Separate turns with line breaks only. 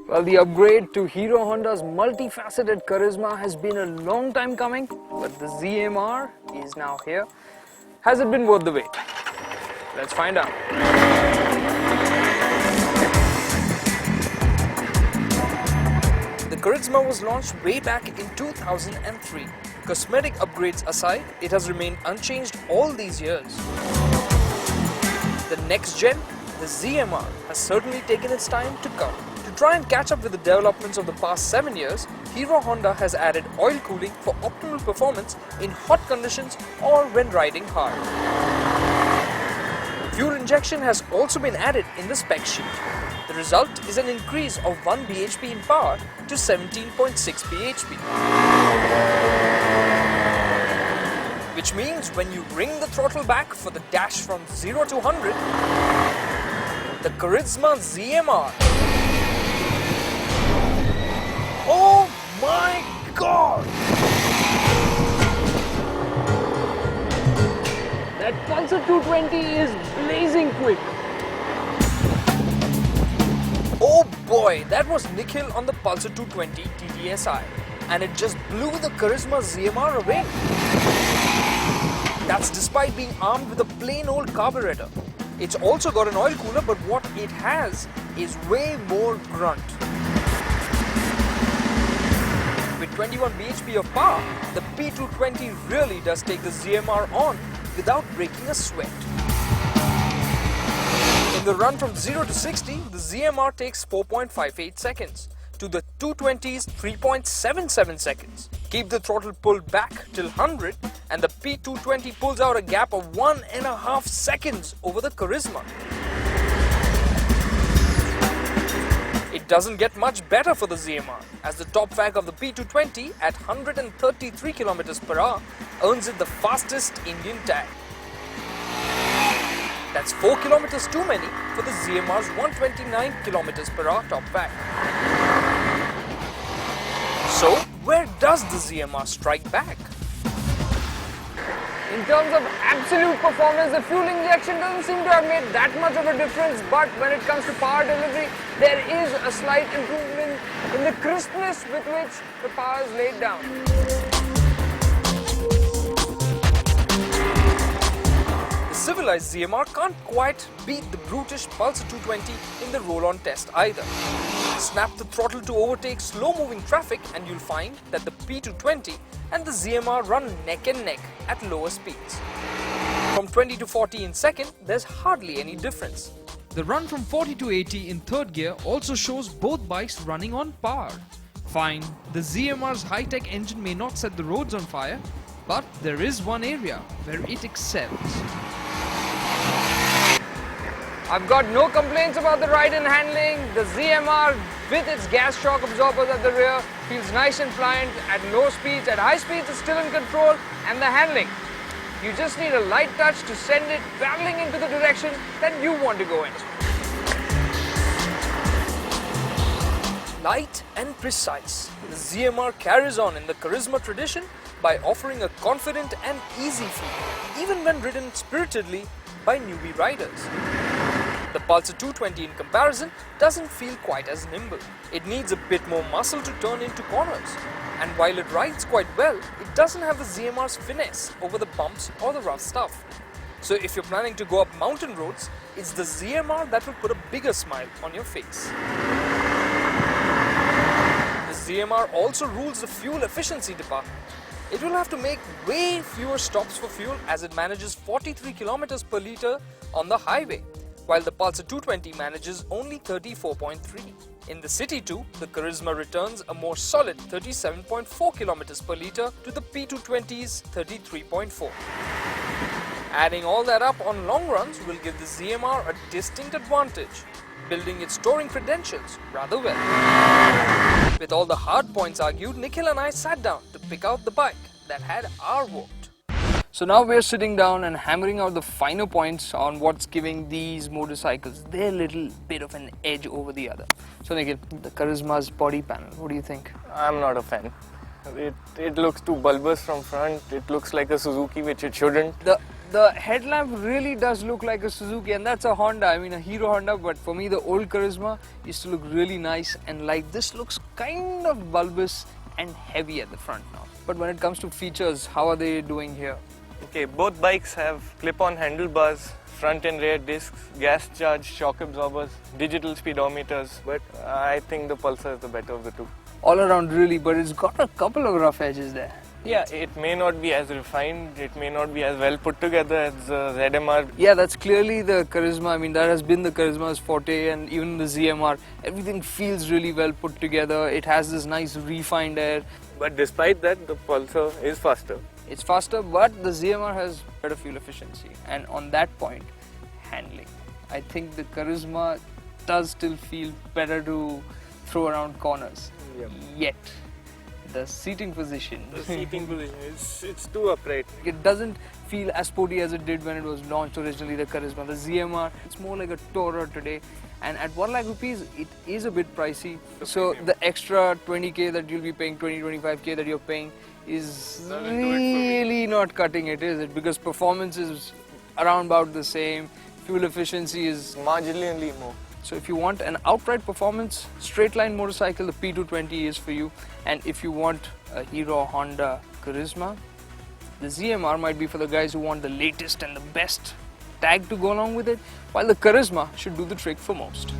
Well, the upgrade to Hero Honda's multifaceted Karizma has been a long time coming, but the ZMR is now here. Has it been worth the wait? Let's find out. The Karizma was launched way back in 2003. Cosmetic upgrades aside, it has remained unchanged all these years. The next gen, the ZMR, has certainly taken its time to come. To try and catch up with the developments of the past 7 years, Hero Honda has added oil cooling for optimal performance in hot conditions or when riding hard. Fuel injection has also been added in the spec sheet. The result is an increase of 1 bhp in power to 17.6 bhp. Which means when you bring the throttle back for the dash from 0 to 100, the Karizma ZMR. Oh my God! That Pulsar 220 is blazing quick. Oh boy, that was Nikhil on the Pulsar 220 TTSI, and it just blew the Karizma ZMR away. That's despite being armed with a plain old carburetor. It's also got an oil cooler, but what it has is way more grunt. With 21 bhp of power, the P220 really does take the ZMR on without breaking a sweat. In the run from 0 to 60, the ZMR takes 4.58 seconds, to the 220's 3.77 seconds. Keep the throttle pulled back till 100 and the P220 pulls out a gap of 1.5 seconds over the Karizma. It doesn't get much better for the ZMR, as the top fag of the P220 at 133 km per hour earns it the fastest Indian tag. That's 4 km too many for the ZMR's 129 km per hour top fag. So, where does the ZMR strike back? In terms of absolute performance, the fuel injection doesn't seem to have made that much of a difference, but when it comes to power delivery, there is a slight improvement in the crispness with which the power is laid down. The civilized ZMR can't quite beat the brutish Pulsar 220 in the roll-on test either. Snap the throttle to overtake slow-moving traffic and you'll find that the P220 and the ZMR run neck and neck at lower speeds. From 20 to 40 in second, there's hardly any difference. The run from 40 to 80 in third gear also shows both bikes running on par. Fine, the ZMR's high-tech engine may not set the roads on fire, but there is one area where it excels. I've got no complaints about the ride and handling. The ZMR with its gas shock absorbers at the rear feels nice and pliant at low speeds. At high speeds it's still in control, and the handling. You just need a light touch to send it traveling into the direction that you want to go in. Light and precise, the ZMR carries on in the Karizma tradition by offering a confident and easy feel, even when ridden spiritedly by newbie riders. The Pulsar 220 in comparison doesn't feel quite as nimble. It needs a bit more muscle to turn into corners. And while it rides quite well, it doesn't have the ZMR's finesse over the bumps or the rough stuff. So if you're planning to go up mountain roads, it's the ZMR that will put a bigger smile on your face. The ZMR also rules the fuel efficiency department. It will have to make way fewer stops for fuel as it manages 43 km per litre on the highway, while the Pulsar 220 manages only 34.3. In the city too, the Karizma returns a more solid 37.4 km per litre to the P220's 33.4. Adding all that up on long runs will give the ZMR a distinct advantage, building its touring credentials rather well. With all the hard points argued, Nikhil and I sat down to pick out the bike that had our vote. So now we're sitting down and hammering out the finer points on what's giving these motorcycles their little bit of an edge over the other. So Nikhil, the Karizma's body panel, what do you think?
I'm not a fan. It looks too bulbous from front. It looks like a Suzuki, which it shouldn't.
The The headlamp really does look like a Suzuki, and that's a Honda, I mean a Hero Honda, but for me the old Karizma used to look really nice and light. This looks kind of bulbous and heavy at the front now. But when it comes to features, how are they doing here?
Okay, both bikes have clip-on handlebars, front and rear discs, gas charge, shock absorbers, digital speedometers, but I think the Pulsar is the better of the two.
All around really, but it's got a couple of rough edges there.
Yeah, it may not be as refined, it may not be as well put together as ZMR.
Yeah, that's clearly the Karizma. I mean, that has been the Karizma's forte, and even the ZMR. Everything feels really well put together. It has this nice refined air.
But despite that, the Pulsar is faster.
It's faster, but the ZMR has better fuel efficiency. And on that point, handling. I think the Karizma does still feel better to throw around corners.
Yep.
Yet, the seating position.
The seating position, it's too upright.
It doesn't feel as sporty as it did when it was launched originally, the Karizma. The ZMR, it's more like a tourer today. And at 1 lakh rupees, it is a bit pricey. So the extra 20k that you'll be paying, 25k that you're paying, is really not cutting it, is it? Because performance is around about the same. Fuel efficiency is
Marginally more.
so if you want an outright performance straight line motorcycle, the P220 is for you. And if you want a Hero Honda Karizma, the ZMR might be for the guys who want the latest and the best tag to go along with it, while the Karizma should do the trick for most.